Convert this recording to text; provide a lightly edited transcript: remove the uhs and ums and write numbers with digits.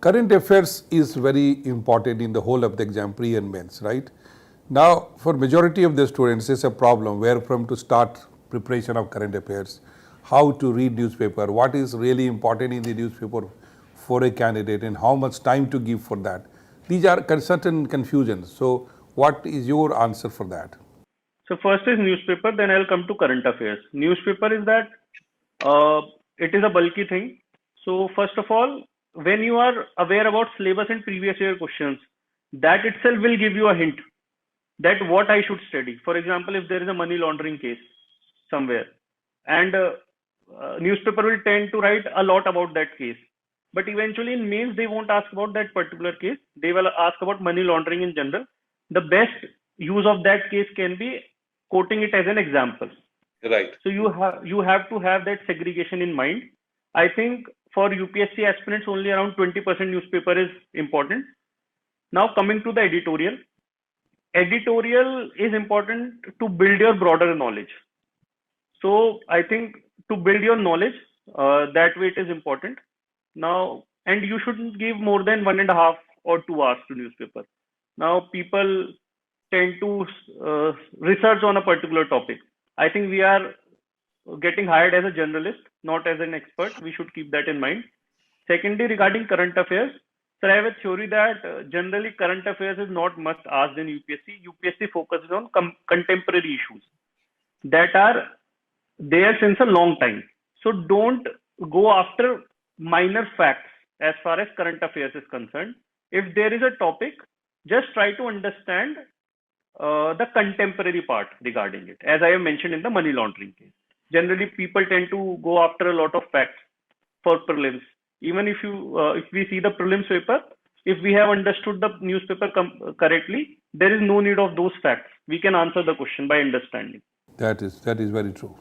Current affairs is very important in the whole of the exam, pre and mains, right? Now, for majority of the students, it's a problem where from to start preparation of current affairs, how to read newspaper, what is really important in the newspaper for a candidate, and how much time to give for that. These are certain confusions. So, what is your answer for that? So first is newspaper, then I'll come to current affairs. Newspaper is that uh, it is a bulky thing. So first of all, when you are aware about syllabus and previous year questions, that itself will give you a hint that what I should study. For example, if there is a money laundering case somewhere, and newspaper will tend to write a lot about that case. But eventually in mains, they won't ask about that particular case. They will ask about money laundering in general. The best use of that case can be quoting it as an example. Right. So you have to have that segregation in mind. I think for UPSC aspirants, only around 20% newspaper is important. Now coming to the editorial. Editorial is important to build your broader knowledge. So I think to build your knowledge, that way it is important. Now, and you shouldn't give more than 1.5 or 2 hours to newspaper. Now people tend to research on a particular topic. I think we are getting hired as a generalist, not as an expert. We should keep that in mind. Secondly, regarding current affairs, sir, I have a theory that generally current affairs is not much asked in UPSC. UPSC focuses on contemporary issues that are there since a long time. So don't go after minor facts as far as current affairs is concerned. If there is a topic, just try to understand the contemporary part regarding it, as I have mentioned in the money laundering case. Generally, people tend to go after a lot of facts for prelims. Even if we see the prelims paper, if we have understood the newspaper correctly, there is no need of those facts. We can answer the question by understanding. That is very true.